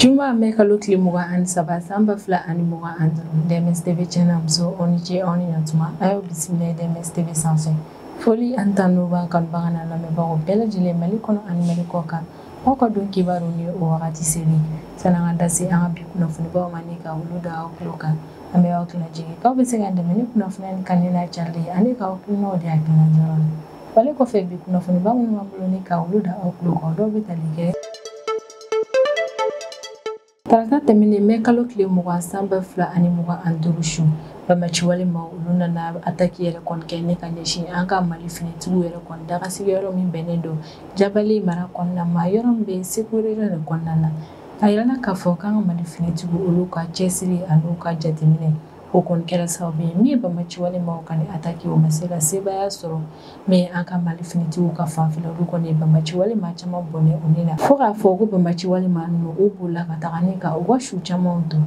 Juma mekalo klimuga an saba samba fla ani muga andro DMS-TV channel so onije oni natuma ayo bismillah DMS-TV sanse foli antanu ba kan bangana la me ba ko bela jile mali kono ani mali koka o ko don kibaru ni o wakati seri sananga dasi anga bi kuno funi ba mani ka uluda o kloka ame o kina jigi ka be sega ndeme ni kuno funi ani kanina charlie ani ka o kuno dia kina joro wale ko fe bi kuno funi ba mu mabulo ni ka uluda o kloka do bitalige Tarata temini mekalo kile muga samba fla ani muga andurushu bamachi wale mauluna na ataki yere kon kene kanyeshi anga mali finitugu yere kon daga sigero min benedo jabali mara kon na mayoro mbe sekurere ne kon na ayana kafoka mali finitugu uluka chesiri anuka jatimine okon kera sabi mi bamachi wale maukani ataki o masela seba ya soro me anga mali finitugu ka fanfila ruko ne bamachi wale machama bone unina foga fogo bamachi wale manu ubula kataganika uwashu chamonto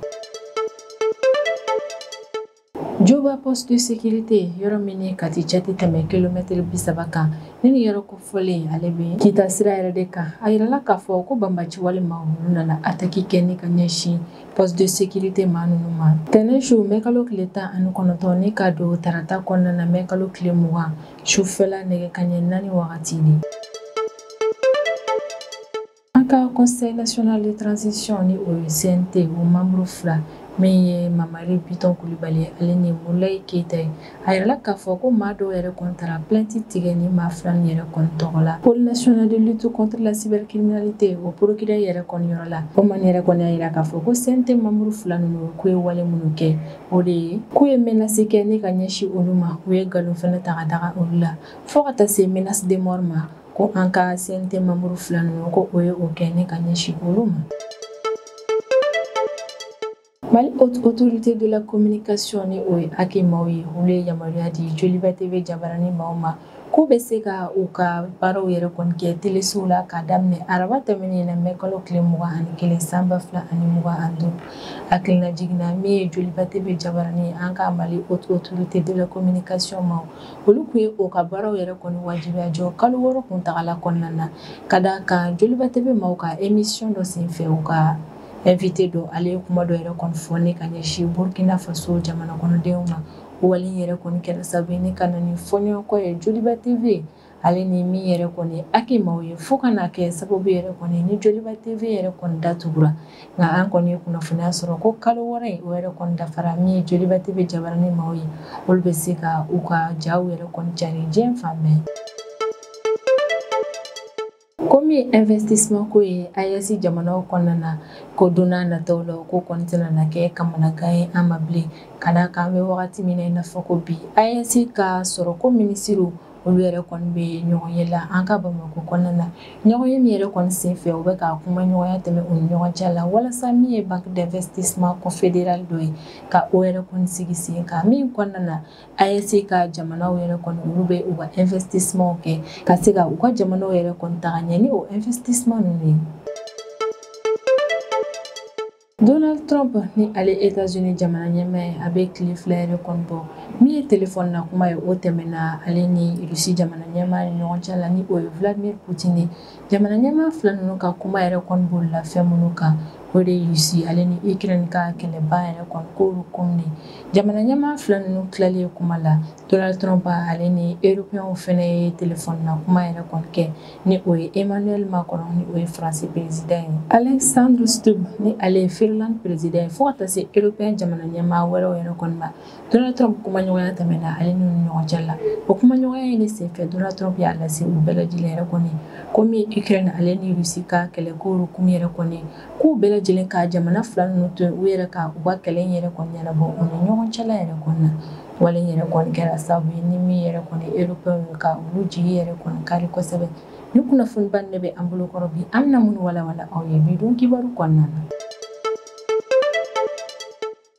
Juba poste de sécurité yoro mini kati chati teme kilometre bisabaka nini yoro ko fole alebe kita sira yere deka ayirala ka fo ko bambachi wale mauluna na ataki keni kanyeshi poste de sécurité manunuma teneshu mekalo kleta anu konoto ni kado tarata konna na mekalo klemuwa shufela nege kanye nani wakati ni Aka Conseil national de transition ni CNT o membre fla mais Mamari Biton Koulibaly aleni Moulay Keita ayala ka foko mado yere contre plainte tigeni ma flan yere kontola Pôle national de lutte contre la cybercriminalité o procureur yere konyola o man yere konya ira ka foko CNT membre fla no ku wale munuke o de ku e menace ke ni kanyeshi oluma ku e galo fana taga ola fokata se menace de mort ma ko anka CNT membre fla no ko o e o kene kanyeshi oluma Mali haute autorité de la communication ni oye ake mawi hule yamaria di Joliba TV jabarani mauma ko be se ka u ka baro yere kon ke telesula ka damne araba tamini na mekolo klemuga ani kele samba fla ani muga andu akilna jigna mi Joliba TV jabarani anka Mali haute autorité de la communication maw olu ku o ka baro yere kon wajibi ajo kalu woro kun tagala konnana kada ka Joliba TV maw ka émission do sin fe o ka invité do ale kuma do yere kon fone kanyeshi Burkina Faso jamana kono deuma wali yere kon kera sabini kanani fonyo ko e Joliba TV ale ni mi yere kon ake mawye fokana ke sababu yere kon ni Joliba TV yere kon datugura nga an kon kuna fona soro ko kalo wore yere kon da fara mi Joliba TV jabarani mawye olbe sika uka jaw yere kon jari jem fambe Komi investissement ko ye ayasi jamana konnana ko dona na tawlo ko kontena na ke kamana gaye amable kada ka me wakati mina na foko bi ayasi ka soro ko ministru olu yere kon be nyogo yela anka bamako konnana nyogo yemi yere kon sefe o be ka kuma nyogo ya teme on nyogo chala wala sami banque d'investissement confédéral do ka o yere kon sigisi ka mi konnana ayasi ka jamana yere kon ulube uba investissement ke ka siga uka jamana yere kon taganyani o investissement ni Donald Trump ni ale États-Unis jamana nyame avec les fleurs konbo mi téléphone na kuma yo otemena ale ni Russie jamana nyama ni nchala ni o Vladimir Putin jamana nyama flanu ka kuma yere konbo la femunuka ode Russie ale ni Ukraine ka kele ba yere kon ko komni jamana nyama flanu klali kuma la Donald Trump ale ni européen fene téléphone na kuma yere kon ke ni o Emmanuel Macron ni o France président Alexandre Stubb ni ale Finland président fota se européen jamana nyama wero yere kon ma Donald Trump kuma nyoya tamena ale ni nyoya jalla o kuma nyoya ni se fe Donald Trump ya la se bela jile yere kon komi Ukraine ale ni Russie ka kele ko kum yere kon ku bela jile ka jamana flanu to were ka uba kele yere kon yana bo on nyoya jalla yere kon wala yere kon kera sabu ni mi yere kon européen ka uluji yere kon kari ko sebe ni kuna fun banne be ambulo korobi amna mun wala aw ye bi don kibaru kon nan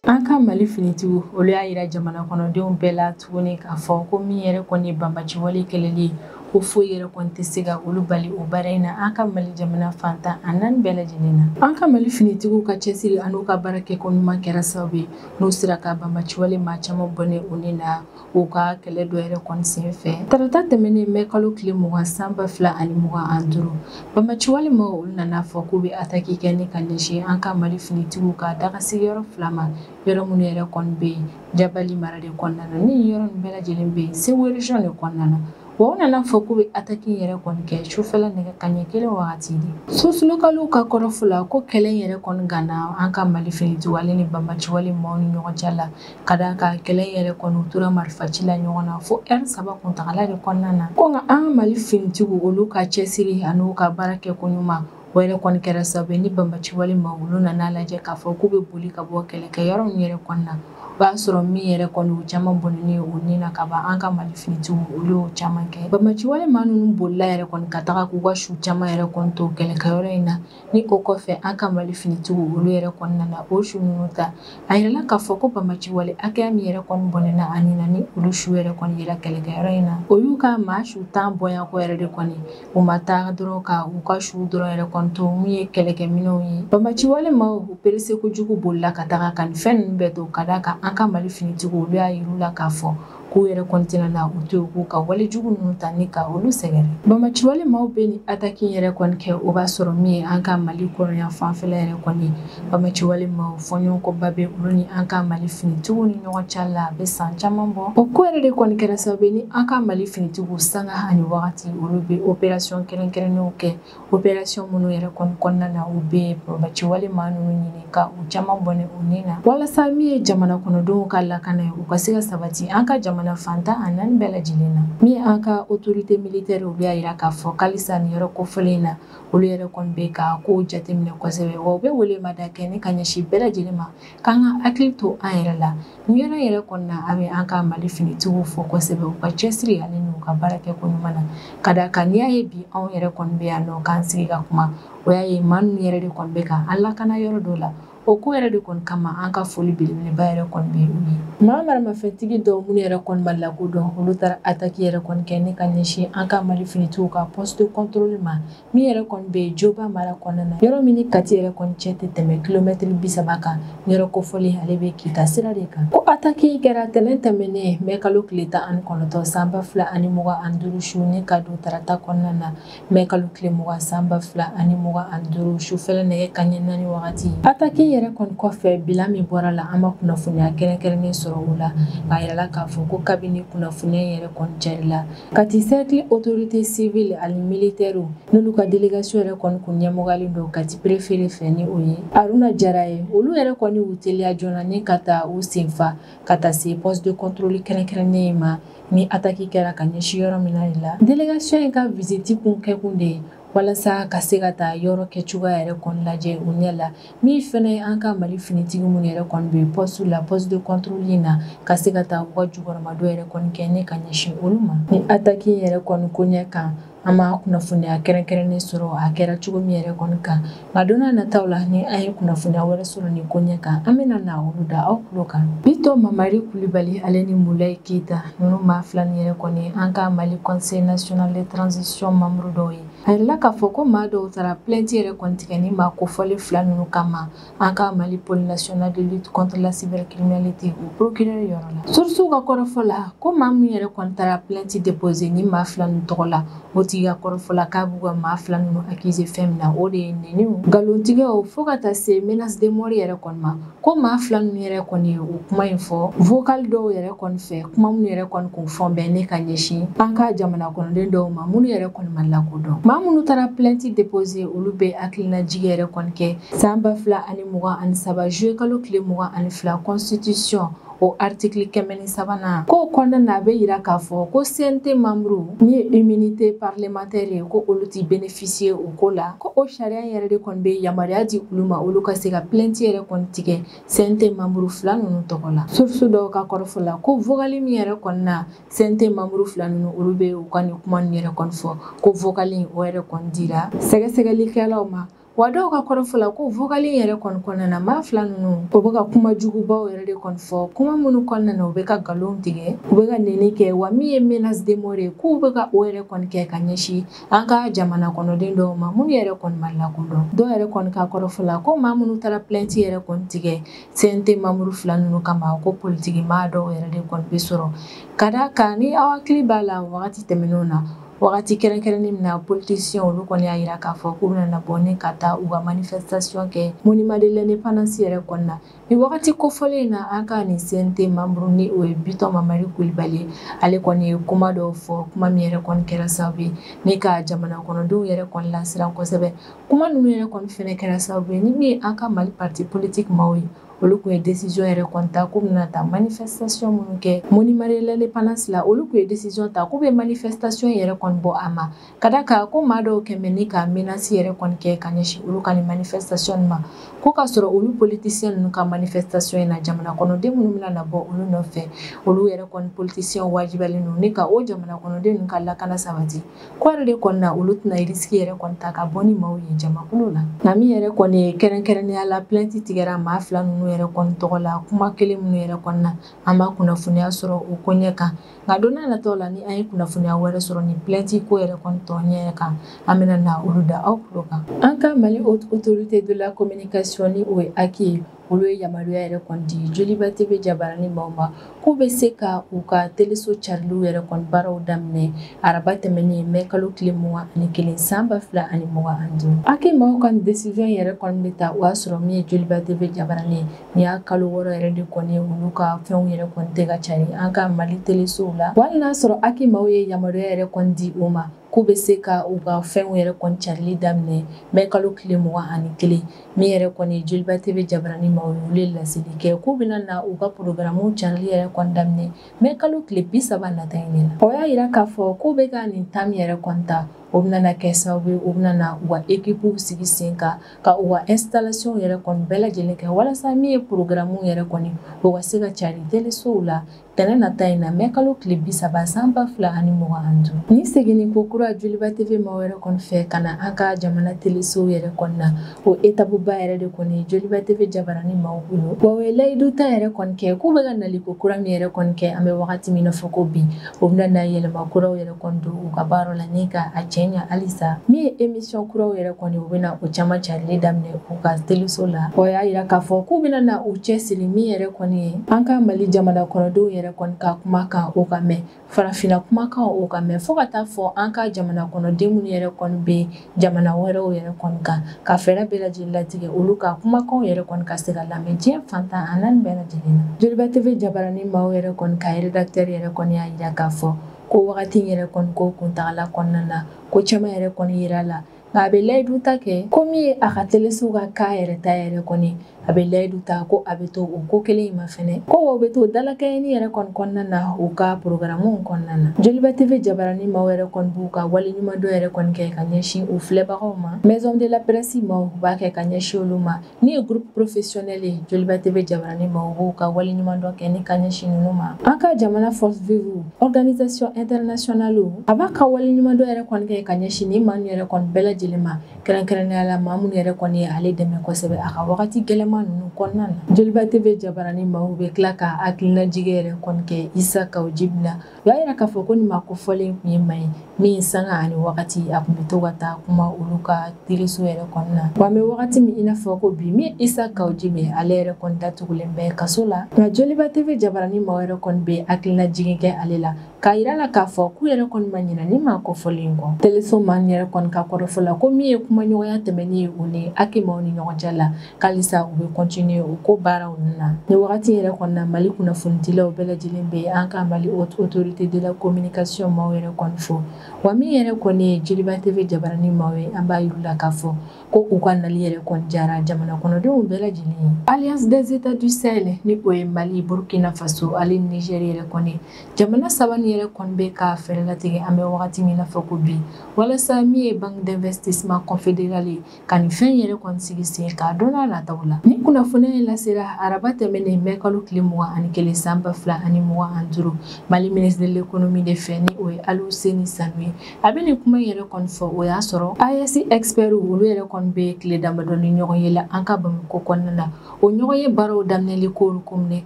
Anka Mali finitigu olu ya yira jamana kono denw bɛɛ la tuguni k'a fɔ ko min yɛrɛ kɔni bambaci wale kɛlɛli ko foyi yɛrɛ kɔni tɛ se ka olu bali o baara in na an ka Mali jamana fantan a naani bɛɛ lajɛlen na. An ka Mali finitigiw ka cɛsiri an'u ka baara kɛko ɲuman kɛra sababu ye n'u sera ka banbaciwale maa caman bɔnnen u ni na u ka kɛlɛ dɔ yɛrɛ kɔni sen fɛ. Tarata tɛmɛnen mɛ kalo tile 20 san 2025 banbaciwale ma olu nana fɔ k'u bɛ ataki kɛ ni ka ɲɛsin an ka Mali finitigiw ka dagasigiyɔrɔ 2 ma yɔrɔ minnu yɛrɛ kɔni bɛ yen Jabali mara de kɔnɔna na ni yɔrɔ ninnu bɛɛ lajɛlen bɛ yen Segu région de kɔnɔna na. Wa u nana fɔ k'u bɛ ataki yɛrɛ kɔni kɛ sufɛla nɛgɛ kaɲɛ 1 wagati de. Source locale ka kɔrɔfɔ la ko kɛlɛ yɛrɛ kɔni ganna an ka Mali finitigiw ale ni banbaciwale maaw ni ɲɔgɔn cɛ la ka d'a kan kɛlɛ yɛrɛ kɔni u tora marifaci la ɲɔgɔn na fo heure 3 kuntagala de kɔnɔna na. Ko nka an ka Mali finitigiw olu ka cɛsiri an'u ka baara kɛko ɲuman o yɛrɛ kɔni kɛra sababu ye ni banbaciwale maaw olu nana lajɛ k'a fɔ k'u bɛ boli ka bɔ kɛlɛkɛyɔrɔ min yɛrɛ kɔnɔna na. O b'a sɔrɔ min yɛrɛ kɔni u caman bɔnɛnen o ni na ka ban an ka Mali finitigiw olu y'o caman kɛ. Banbaciwale maa ninnu bolila yɛrɛ kɔni ka taga k'u ka su caman yɛrɛ kɔni to kɛlɛkɛyɔrɔ in na ni o kɔfɛ an ka Mali finitigiw olu yɛrɛ kɔni nana o su ninnu ta. A yirala k'a fɔ ko banbaciwale hakɛya min yɛrɛ kɔni bɔnɛna a ni na ni olu su yɛrɛ kɔni yera kɛlɛkɛyɔrɔ in na. O y'u ka maa su 10 bɔɲako yɛrɛ de kɔni u ma taa dɔrɔn ka u ka su dɔrɔn yɛrɛ kɔni to mun ye kɛlɛkɛminɛw ye. Banbaciwale maaw u perese kojugu bolila ka taga ka nin fɛn ninnu bɛɛ to ka d'a kan an ka Mali finitigiw olu y'a yir'u la k'a fɔ k'u yɛrɛ kɔni tɛna na u to yen k'u ka walejugu ninnu ta ni ka olu sɛgɛrɛ. Banbaciwale maaw bɛ nin ataki yɛrɛ kɔni kɛ o b'a sɔrɔ min ye an ka Mali kɔrɔyan fanfɛla yɛrɛ kɔni banbaciwale maaw fɔɲɔgɔnkɔba bɛ olu ni an ka Mali finitigiw ni ɲɔgɔn cɛ la a bɛ san caman bɔ. O ko yɛrɛ de kɔni kɛra sababu ye ni an ka Mali finitigiw sanga ani wagati olu bɛ opération kɛrɛnkɛrɛnnenw kɛ opération minnu yɛrɛ kɔni kɔnɔna na u bɛ banbaciwale maa ninnu ɲini ka u caman bɔnɛ u ni na walasa min ye jamana kɔnɔdenw ka lakana ye u ka se ka sabati an ka jamana fantan a naani bɛɛ lajɛlen na. Min an ka autorité militaire olu y'a yira k'a fɔ halisa nin yɔrɔ kofɔlen in na olu yɛrɛ kɔni bɛ ka kow jateminɛ kosɛbɛ wa u bɛ welemada kɛ ni ka ɲɛsin bɛɛ lajɛlen ma k'an ka hakili to an yɛrɛ la. Nin yɔrɔ yɛrɛ kɔni na a bɛ an ka Mali finitigiw fɔ kosɛbɛ u ka cɛsiri ale n'u ka baara kɛko ɲuman na ka d'a kan n'i y'a ye bi anw yɛrɛ kɔni bɛ yan nɔ k'an sigi ka kuma o y'a ye maa ninnu yɛrɛ de kɔni bɛ ka an lakana yɔrɔ dɔw la. O ko yɛrɛ de kɔni kama an ka foli belebeleba yɛrɛ kɔni bɛ u ye. Maa maramafɛntigi dɔw minnu yɛrɛ kɔni ma lakodɔn olu taara ataki yɛrɛ kɔni kɛ ni ka ɲɛsin an ka Mali finitigiw ka poste de contrôle ma min yɛrɛ kɔni bɛ yen Joba mara kɔnɔna na yɔrɔ min ni Kati yɛrɛ kɔni cɛ tɛ tɛmɛ kilomɛtiri 30 kan yɔrɔ kofɔlen ale bɛ Kita sira de kan. Ko ataki kɛra tɛnɛn tɛmɛnen mɛ kalo tile 19 san 2025 su ni ka don tarata kɔnɔna na mɛ kalo tile 20 san 2025 sufɛla nɛgɛ kaɲɛ 4 wagati. Ataki yɛrɛ kɔni kɔfɛ bilan min bɔra la an ma kunnafoniya kɛrɛnkɛrɛnnen sɔrɔ o la k'a yirala k'a fɔ ko kabini kunnafoniya yɛrɛ kɔni carila Kati cercle autorité civile ani militaire n'olu ka délégation yɛrɛ kɔni kun ɲɛmɔgɔyalen don Kati préféré fɛ ni o ye Aruna Jara ye olu yɛrɛ kɔni y'u teliya joona ni ka taa u senfa ka taa se poste de contrôle kɛrɛnkɛrɛnnen ma ni ataki kɛra ka ɲɛsin yɔrɔ min na de la délégation in ka visite kun kɛkun de ye walasa ka se ka taa yɔrɔ kɛcogoya yɛrɛ kɔni lajɛ u ɲɛ la min fɛnɛ an ka Mali finitigi minnu yɛrɛ kɔni bɛ poste la poste de contrôle in na ka se ka taa u ka jukɔrɔmadɔ yɛrɛ kɔni kɛ ni ka ɲɛsin olu ma ni ataki yɛrɛ kɔni ko ɲɛ kan an ma kunnafoniya kɛrɛnkɛrɛnnen sɔrɔ a kɛra cogo min yɛrɛ kɔni kan nka don n'a nataw la ni an ye kunnafoniya wɛrɛ sɔrɔ nin ko ɲɛ kan an bɛna na olu da aw tulo kan. Bito Mamari Kulibali ale ni Mulayi Keyita ninnu maa fila nin yɛrɛ kɔni an ka Mali conseil national de transition membre dɔw ye a yirala k'a fɔ ko maa dɔw taara plainte yɛrɛ kɔni tigɛ ni maa kofɔlen fila ninnu kama an ka Mali pôle national de lutte contre la cybercriminalité o procureur yɔrɔ la. Sources ka kɔrɔfɔ la ko maa min yɛrɛ kɔni taara plainte déposer ni maa fila ninnu tɔgɔ la o tigi ka kɔrɔfɔ la k'a b'u ka maa fila ninnu accuser fɛn min na o de ye nɛniw nkalontigɛw fo ka taa se menace de mort yɛrɛ kɔni ma ko maa fila ninnu yɛrɛ kɔni ye o kuma in fɔ vocal dɔw yɛrɛ kɔni fɛ kuma minnu yɛrɛ kɔni kun fɔn bɛn ne ka ɲɛsin an ka jamana kɔnɔden dɔw ma minnu yɛrɛ kɔni ma lakodɔn maa minnu taara plainte déposer olu bɛ hakilinajigi yɛrɛ kɔni kɛ san 2023 juillet kalo tile 22 constitution o article 103 ko kɔnɔna na a bɛ yira k'a fɔ ko CNT membre min ye immunité parlementaire ye ko olu ti bénéficier o ko la ko o sariya yɛrɛ de kɔni bɛ yamaruya di olu ma olu ka se ka plainte yɛrɛ kɔni tigɛ CNT membre fila ninnu tɔgɔ la source dɔw ka kɔrɔfɔ la ko vocal min yɛrɛ kɔni na CNT membre fila ninnu olu bɛ u ka nin kuma ninnu yɛrɛ kɔni fɔ ko vocal in o yɛrɛ kɔni dira sɛgɛsɛgɛlikɛlaw ma wa dɔw ka kɔrɔfɔ la ko vocaling yɛrɛ kɔni kɔnɔna na maa fila ninnu o bɛ ka kuma jugubaw yɛrɛ de kɔni fɔ kuma minnu kɔnɔna na u bɛ ka nkalon tigɛ u bɛ ka nɛni kɛ wa min ye menace de mort ye k'u bɛ ka o yɛrɛ kɔni kɛ ka ɲɛsin an ka jamana kɔnɔden dɔw ma minnu yɛrɛ kɔni ma lakodɔn dɔw yɛrɛ kɔni ka kɔrɔfɔ la ko maa minnu taara plainte yɛrɛ kɔni tigɛ CNT membre fila ninnu kama ko politiki maa dɔw yɛrɛ de kɔni bɛ sɔrɔ ka d'a kan ni aw hakili b'a la wagati tɛmɛnenw na wagati kɛrɛnkɛrɛnnen min na politicien olu kɔni y'a yira k'a fɔ k'u bɛna bɔ ni ka taa u ka manifestation kɛ monument de l'indépendance yɛrɛ kɔni na ni wagati kofɔlen in na an ka nin CNT membre ni o ye Biton Mamadi Kulibali ale kɔni ye kuma dɔw fɔ kuma min yɛrɛ kɔni kɛra sababu ye ni ka jamana kɔnɔdenw yɛrɛ kɔni lasiran kosɛbɛ kuma ninnu yɛrɛ kɔni fɛnɛ kɛra sababu ye ni min ye an ka Mali parti politique maaw ye olu kun ye décision yɛrɛ kɔni ta k'u bɛna taa manifestation minnu kɛ monument de l'indépendance la olu kun ye décision ta k'u bɛ manifestation yɛrɛ kɔni bɔ a ma ka d'a kan ko maa dɔw kɛmɛ ni ka menace yɛrɛ kɔni kɛ ka ɲɛsin olu ka nin manifestation ma ko k'a sɔrɔ olu politicien ninnu ka manifestation in na jamana kɔnɔden minnu bɛna bɔ olu nɔfɛ olu yɛrɛ kɔni politicien wajibiyalen don ni ka o jamana kɔnɔden ninnu ka lakana sabati ko yɛrɛ de kɔni na olu tɛna risque yɛrɛ kɔni ta ka bɔ ni maaw ye jamakulu la nka min yɛrɛ kɔni ye kɛrɛnkɛrɛnnenya la plainte tigɛra maa fila ninnu yɛrɛ kɔni tɔgɔ la kuma kelen minnu yɛrɛ kɔni na an b'a kunnafoniya sɔrɔ o ko ɲɛ kan nka don n'a nataw la ni an ye kunnafoniya wɛrɛ sɔrɔ ni plainte ko yɛrɛ kɔni tɔ ɲɛ kan an bɛna na olu da aw tulo kan an ka Mali haute autorité de la communication ni o ye ACI ye olu ye yamaruya yɛrɛ kɔni di Joliba TV Jabaranin maaw ma k'u bɛ se ka u ka teleso cariliw yɛrɛ kɔni baaraw daminɛ araba tɛmɛnen mai kalo tile 21 san 2025 ACI maaw ka décision yɛrɛ kɔni bɛ ta o y'a sɔrɔ min ye Joliba TV Jabaranin ni y'a kalo 6 yɛrɛ de kɔni ye olu ka fɛnw yɛrɛ kɔni tɛ ka cari an ka Mali telesow la wali n'a sɔrɔ ACI maaw ye yamaruya yɛrɛ kɔni di o ma k'u bɛ se ka u ka fɛnw yɛrɛ kɔni carili daminɛ mai kalo tile 21 min yɛrɛ kɔni Joliba TV Jabaranin maaw ye olu ye laseli kɛ k'u bɛna na u ka programmew carili yɛrɛ kɔni daminɛ mai kalo tile 30 nata in de la o y'a yira k'a fɔ k'u bɛ ka nin temps yɛrɛ kɔni ta o bɛna kɛ sababu ye u bɛna na u ka équipew sigi sen kan ka u ka installation yɛrɛ kɔni bɛɛ lajɛlen kɛ walasa min ye programmew yɛrɛ kɔni o ka se ka cari telesow la tɛnɛ nata in na mai kalo tile 30 san 2025 ni seginni ko kura Joliba TV maaw yɛrɛ kɔni fɛ ka na an ka jamana telesow yɛrɛ kɔni na o étape ba yɛrɛ de kɔni Joliba TV Jabaranin maaw bolo wa o ye layidu ta yɛrɛ kɔni kɛ k'u bɛ ka naliko kura min yɛrɛ kɔni kɛ an bɛ wagati min na fɔ ko bi o bɛna na yɛlɛma kuraw yɛrɛ kɔni don u ka baaraw la ni ka a cɛ ɲa halisa min ye émission kuraw yɛrɛ kɔni u bɛna o caman carili daminɛ u ka teleso la o y'a yira k'a fɔ k'u bɛna na u cɛsiri min yɛrɛ kɔni ye an ka Mali jamana kɔnɔdenw yɛrɛ kɔni ka kumakan o ka mɛn farafinna kumakan o ka mɛn fo ka taa fɔ an ka jamana kɔnɔden minnu yɛrɛ kɔni bɛ jamana wɛrɛw yɛrɛ kɔni kan ka fɛɛrɛ bɛɛ lajɛlen latigɛ olu ka kumakanw yɛrɛ kɔni ka se ka lamɛn diɲɛ fantan a naani bɛɛ lajɛlen na Joliba TV Jabaranin maaw yɛrɛ kɔni ka rédacteur yɛrɛ kɔni y'a yira k'a fɔ ko wagati yɛrɛ kɔni ko kuntagala kɔnɔna na ko caman yɛrɛ kɔni yira la nka a bɛ layidu ta kɛ ko min ye a ka teleso ka cas yɛrɛ ta yɛrɛ kɔni a bɛ layidu ta ko a bɛ to o ko kelen in ma fɛnɛ ko o bɛ to dalakɛɲɛni yɛrɛ kɔni kɔnɔna na u ka programmew kɔnɔna na Joliba TV Jabaranin maaw yɛrɛ kɔni b'u ka waleɲumandɔn yɛrɛ kɔni kɛ ka ɲɛsin u filɛbagaw ma maison de la presse maaw b'a kɛ ka ɲɛsin olu ma ni ye groupe professionnel ye Joliba TV Jabaranin maaw b'u ka waleɲumandɔn kɛ ni ka ɲɛsin ninnu ma an ka jamana force vive organisation internationale a b'a ka waleɲumandɔn yɛrɛ kɔni kɛ ka ɲɛsin ni maa yɛrɛ kɔni bɛɛ lajɛlen ma kɛrɛnkɛrɛnnenya la maa minnu yɛrɛ kɔni ye ale dɛmɛ kosɛbɛ a ka wagati gɛlɛma ninnu kɔnɔna na Joliba TV Jabaranin maaw bɛ tila ka hakilinajigɛ yɛrɛ kɔni kɛ Isa Kawo Jibila o y'a yira k'a fɔ ko nin ma kofɔlen tun ye man ye min sanga ani wagati a tun bɛ to ka taa kuma olu ka teleso yɛrɛ kɔni na wa an bɛ wagati min i n'a fɔ ko bi min Isa Kawo Jibe ale yɛrɛ kɔni datugulen bɛ kaso la nka Joliba TV Jabaranin maaw yɛrɛ kɔni bɛ hakilinajigɛ kɛ ale la k'a yira la k'a fɔ k'u yɛrɛ kɔni ma ɲinɛ ni ma kofɔlen kɔ teleso maa yɛrɛ kɔni ka kɔrɔfɔ la ko min ye kumaɲɔgɔnya tɛmɛnen ye u ni ACI maaw ni ɲɔgɔn cɛ la k'alisa u bɛ continuer u ko baaraw ninnu na ni wagati yɛrɛ kɔni na Mali kunnafonidilaw bɛɛ lajɛlen bɛ an ka Mali haute autorité de la communication maaw yɛrɛ kɔni fo wa min yɛrɛ kɔni ye Joliba TV Jabaranin maaw ye an b'a yiru la k'a fɔ ko u ka nali yɛrɛ kɔni diyara jamana kɔnɔdenw bɛɛ lajɛlen ye Alliance des États du Sahel ni o ye Mali Burkina Faso ale ni Niger yɛrɛ kɔni jamana saba ni yɛrɛ kɔni bɛ ka fɛɛrɛ latigɛ an bɛ wagati min na fɔ ko bi walasa min ye banque d'investissement confédéral ye ka nin fɛn yɛrɛ kɔni sigi sen k'a dɔn n'a nataw la ni kunnafoniya in lasera araba tɛmɛnen mai kalo tile 21 san 2025 Mali ministre de l'économie de fɛ ni o ye Aliou Seni Sane ye a bɛ nin kuma yɛrɛ kɔni fɔ o y'a sɔrɔ AES expert olu yɛrɛ kɔni bɛ tile damadɔ ni ɲɔgɔn ye la an ka Bamakɔ kɔnɔna na o ɲɔgɔn ye baaraw daminɛli k'olu ko minɛ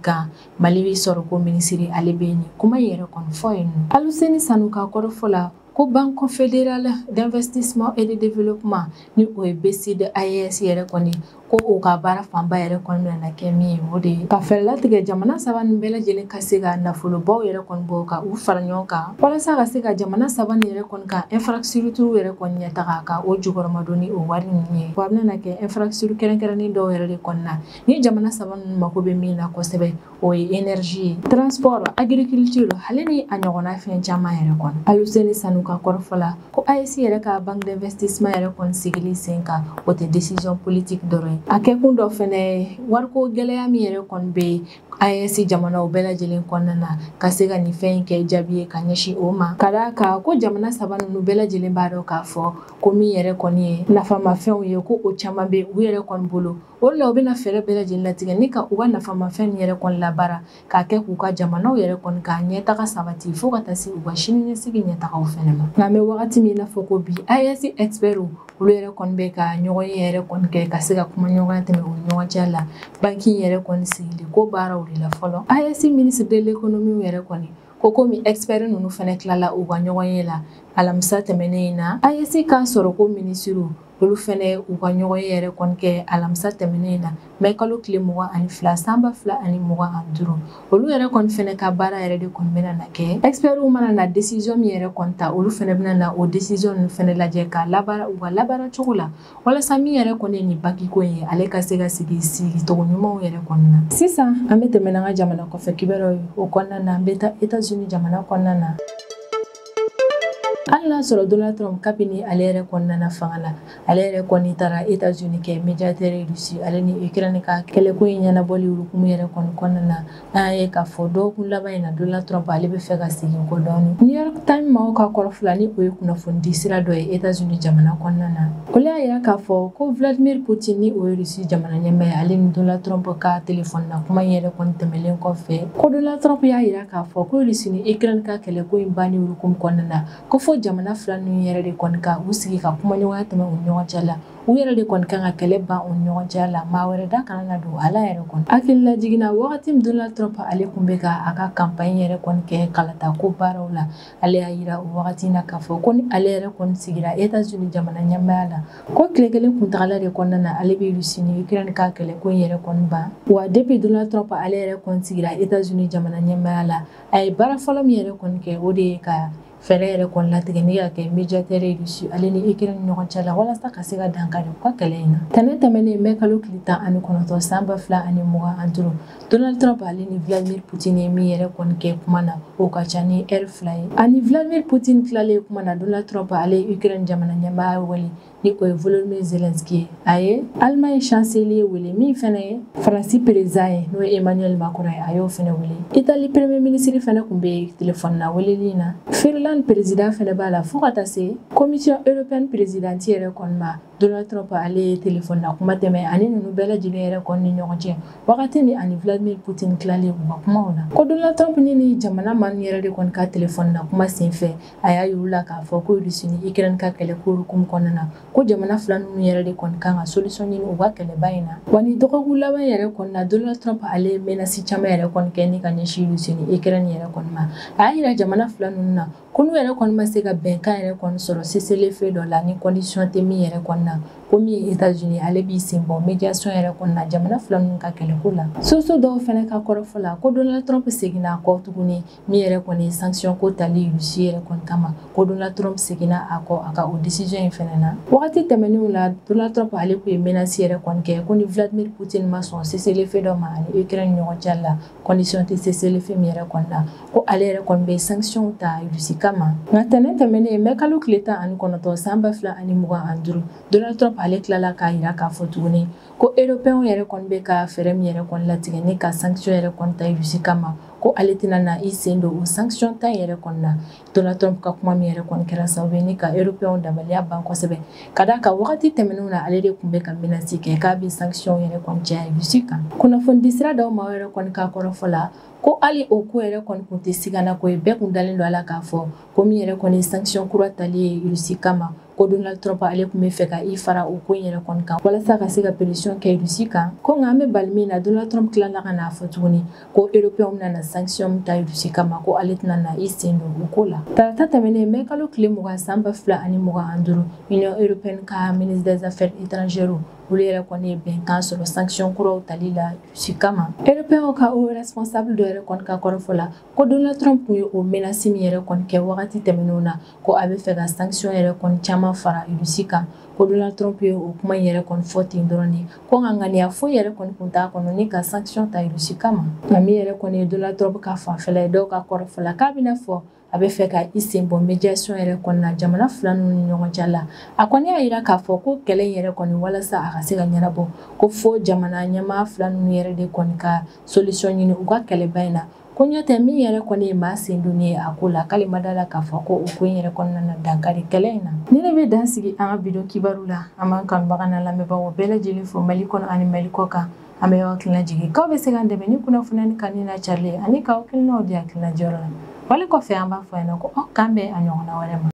kan Mali bɛ sɔrɔ ko minisiri ale bɛ nin kuma yɛrɛ kɔni fɔ yen nɔ Aluseni Sanu ka kɔrɔfɔ la ko Banque fédérale d'investissement et de développement ni o ye BCD AES yɛrɛ kɔni ko o ka baara fanba yɛrɛ kɔni bɛna kɛ min ye o de ye ka fɛɛrɛ latigɛ jamana saba nin bɛɛ lajɛlen ka se ka nafolobaw yɛrɛ kɔni bɔ ka u fara ɲɔgɔn kan walasa ka se ka jamana saba nin yɛrɛ kɔni ka infrastructure yɛrɛ kɔni ɲɛtaga ka o jukɔrɔmadon ni o wari ninnu ye wa a bɛna kɛ infrastructure kɛrɛnkɛrɛnnen dɔw yɛrɛ de kɔni na ni jamana saba ninnu mako bɛ min na kosɛbɛ o ye énergie ye transport agriculture hali ni a ɲɔgɔnna fɛn caman yɛrɛ kɔni Aluseni Sanu ka kɔrɔfɔ la ko AES yɛrɛ ka banque d'investissement yɛrɛ kɔni sigili sen kan o tɛ décision politique dɔrɔn ye a kɛkun dɔ fɛnɛ ye wariko gɛlɛya min yɛrɛ kɔni bɛ AES jamanaw bɛɛ lajɛlen kɔnɔna na ka se ka nin fɛn in kɛ jaabi ye ka ɲɛsin o ma ka d'a kan ko jamana saba ninnu bɛɛ lajɛlen b'a dɔn k'a fɔ ko min yɛrɛ kɔni ye nafamafɛnw ye ko o caman bɛ u yɛrɛ kɔni bolo o de la u bɛna fɛɛrɛ bɛɛ lajɛlen latigɛ ni ka u ka nafamafɛn yɛrɛ kɔni labaara k'a kɛ k'u ka jamanaw yɛrɛ kɔni ka ɲɛtaga sabati fo ka taa se u ka sini ɲɛsigi ɲɛtagaw fɛnɛ ma nka an bɛ wagati min i n'a fɔ ko bi AES expert olu yɛrɛ kɔni bɛ ka ɲɔgɔn ye yɛrɛ kɔni kɛ ka se ka kuma ɲɔgɔnya tɛmɛ u ni ɲɔgɔn cɛ la banki yɛrɛ kɔni sigili ko baaraw de la fɔlɔ AES ministre de l'économie yɛrɛ kɔni ko komi expert ninnu fɛnɛ tilala u ka ɲɔgɔn ye la alamisa tɛmɛnen in na AES k'a sɔrɔ ko ministre olu fɛnɛ u ka ɲɔgɔn ye yɛrɛ kɔni kɛ alamisa tɛmɛnen in na mɛ kalo tile 22 sanba 2025 olu yɛrɛ kɔni fɛnɛ ka baara yɛrɛ de kɔni bɛna na kɛ expertw mana na décision min yɛrɛ kɔni ta olu fɛnɛ bɛna na o décision ninnu fɛnɛ lajɛ ka labaara u ka labaara cogo la walasa min yɛrɛ kɔni ye nin baki ko ye ale ka se ka sigi togo ɲumanw yɛrɛ kɔnɔna na sisan an bɛ tɛmɛ n'an ka jamana kɔfɛ kibaruyaw ye o kɔnɔna na an bɛ taa États-Unis jamana kɔnɔna na hali n'a sɔrɔ Donald Trump kabini ale yɛrɛ kɔnɔna na fanga la ale yɛrɛ kɔni taara États-Unis kɛ médiateur ye Russie ale ni Ukraine ka kɛlɛko in ɲɛnabɔli hukumu yɛrɛ kɔni kɔnɔna na an ye k'a fɔ dɔgɔkun laban in na Donald Trump ale bɛ fɛ ka segin ko dɔɔni New York Times maaw ka kɔrɔfɔ ni o ye kunnafoni di sira dɔ ye États-Unis jamana kɔnɔna na olu y'a yira k'a fɔ ko Vladimir Poutine ni o ye Russie jamana ɲɛmaa ye ale ni Donald Trump ka téléphone na kuma in yɛrɛ kɔni tɛmɛlen kɔfɛ ko Donald Trump y'a yira k'a fɔ ko Russie ni Ukraine ka kɛlɛko in banni hukumu kɔnɔna na ko fo jamana fila ninnu yɛrɛ de kɔni ka u sigi ka kuma ɲɔgɔnya tɛmɛ u ɲɔgɔn cɛ la u yɛrɛ de kɔni kan ka kɛlɛ ban u ɲɔgɔn cɛ la maa wɛrɛ da kana na don ala yɛrɛ kɔni hakili lajiginna wagati min Donald Trump ale kun bɛ ka a ka campagne yɛrɛ kɔni kɛ kalata ko baaraw la ale y'a yira o wagati in na k'a fɔ ko ni ale yɛrɛ kɔni sigira États-Unis jamana ɲɛmaaya la ko tile kelen kuntagala de kɔnɔna na ale bɛ Russie ni Ukraine ka kɛlɛko in yɛrɛ kɔni ban wa depuis Donald Trump ale yɛrɛ kɔni sigira États-Unis jamana ɲɛmaaya la a ye baara fɔlɔ min yɛrɛ kɔni kɛ o de ye ka fɛɛrɛ yɛrɛ kɔni latigɛ ni ka kɛ médiateur ye Russie ale ni Ukraine ni ɲɔgɔn cɛ la walasa ka se ka dankari u ka kɛlɛ in na tɛnɛ tɛmɛnen bɛ kalo tile 19 sanba 2025 Donald Trump ale ni Vladimir Poutine ye min yɛrɛ kɔni kɛ kuma na o ka ca ni heure 2 ye ani Vladimir Poutine tilalen kuma na Donald Trump ale ye Ukraine jamana ɲɛmaa wele ni o ye Volodymyr Zelensky ye a ye Allemagne chancelier wele min fɛnɛ ye Faransi président ye n'o ye Emmanuel Macron ye a y'o fɛnɛ wele Italie premier ministre fɛnɛ kun bɛ téléphone na weleli na Finland président fɛnɛ b'a la fo ka taa se commission européenne présidente yɛrɛ kɔni ma Donald Trump ale ye téléphone na kuma tɛmɛ ani ninnu bɛɛ lajɛlen yɛrɛ kɔni ni ɲɔgɔn cɛ wagati min ani Vladimir Poutine tilalen u ka kumaw la ko Donald Trump ni jamana man yɛrɛ de kɔni ka téléphone na kuma senfɛ a y'a yiru la k'a fɔ ko Russie ni Ukraine ka kɛlɛko hukumu kɔnɔna na ko jamana fila ninnu yɛrɛ de kɔni kan ka solution ɲini u ka kɛlɛba in na wa ni dɔgɔkun laban yɛrɛ kɔni na Donald Trump ale menace caman yɛrɛ kɔni kɛ ni ka ɲɛsin Russie ni Ukraine yɛrɛ kɔni ma a y'a yira jamana fila ninnu na ko n'u yɛrɛ kɔni ma se ka bɛnkan yɛrɛ kɔni sɔrɔ cessez-le-feu dɔ la ni condition tɛ min yɛrɛ kɔni na ko min ye États-Unis ale b'i sen bɔ médiation yɛrɛ kɔni na jamana fila ninnu ka kɛlɛko la soso dɔw fɛnɛ ka kɔrɔfɔ la ko Donald Trump seginna a kɔ tuguni min yɛrɛ kɔni ye sanction ko tali Russie yɛrɛ kɔni kama ko Donald Trump seginna a kɔ a ka o décision in fɛnɛ na wagati tɛmɛnenw la Donald Trump ale kun ye menace yɛrɛ kɔni kɛ ko ni Vladimir Poutine ma sɔn cessez-le-feu dɔ ma ani Ukraine ɲɔgɔn cɛ la condition tɛ cessez-le-feu min yɛrɛ kɔni na ko ale yɛrɛ kɔni bɛ sanction ta Russie kama nka tɛnɛ tɛmɛnen bɛ kalo tile 19 sanba 2025 Donald Trump ale tilala k'a yira k'a fɔ tuguni ko européen yɛrɛ kɔni bɛ ka fɛɛrɛ min yɛrɛ kɔni latigɛ ni ka sanction yɛrɛ kɔni ta Russie kama ko ale tɛna na i sen don o sanction ta yɛrɛ kɔni na. Donald Trump ka kuma min yɛrɛ kɔni kɛra sababu ye ni ka Européens dabaliya ban kosɛbɛ. Ka d'a kan wagati tɛmɛnenw na ale de tun bɛ ka menace kɛ k'a bɛ sanction yɛrɛ kɔni caya Russie kan. Kunnafoni sira dɔw ma yɛrɛ kɔni k'a kɔrɔfɔ la ko hali o ko yɛrɛ kɔni kun tɛ sigana ko ye bɛɛ kun dalen don a la k'a fɔ ko min yɛrɛ kɔni sanction kura tali ye Russie kama ko Donald Trump ale tun bɛ fɛ ka i fara o ko in yɛrɛ kɔni kan walasa ka se ka pression kɛ Russie kan ko nka an bɛ bali min na Donald Trump tilala ka n'a fɔ tuguni ko Européens bɛna sanction min ta Russie kama ko ale tɛna na i sen don o ko la. Tarata tɛmɛnen mai kalo tile 20 san 2025 Union Européenne ka ministre des Affaires étrangères olu yɛrɛ kɔni ye bɛnkan sɔrɔ sanction kuraw tali la Russie kama. Européens ka o responsable dɔ yɛrɛ kɔni ka kɔrɔfɔ la ko Donald Trump kun ye o menace min yɛrɛ kɔni kɛ wagati tɛmɛnenw na ko a bɛ fɛ ka sanction yɛrɛ kɔni caman fara Russie kan ko Donald Trump ye o kuma in yɛrɛ kɔni fɔ ten dɔrɔn de ko nka ŋaniya foyi yɛrɛ kɔni kun t'a kɔnɔ ni ka sanction ta Russie kama. Nka min yɛrɛ kɔni ye Donald Trump ka fanfɛla ye dɔw ka kɔrɔfɔ la k'a bɛna fɔ a bɛ fɛ ka i sen bɔ médiation yɛrɛ kɔni na jamana fila ninnu ni ɲɔgɔn cɛ la. A kɔni y'a jira k'a fɔ ko kɛlɛ in yɛrɛ kɔni walasa a ka se ka ɲɛnabɔ ko fo jamana ɲɛmaa fila ninnu yɛrɛ de kɔni ka solution ɲini u ka kɛlɛba in na. Ko ɲɔtɛ min yɛrɛ kɔni ye maa sen donnen ye a ko la k'ale ma d'a la k'a fɔ ko o ko in yɛrɛ kɔnɔna na dankari kɛlɛ in na. Ni ne bɛ dan sigi an ka bidon kibaru la an b'an kanubaga n'a lamɛnbagaw bɛɛ lajɛlen fo Mali kɔnɔ ani Mali kɔ kan an bɛ hakilina jigin k'aw bɛ se k'an dɛmɛ ni kunnafoniya ni kanni na carilen ani k'aw hakilinaw di hakilina jɔyɔrɔ la. Wale kɔfɛ an b'a fɔ yan nɔ ko aw k'an bɛn a ɲɔgɔnna wɛrɛ ma.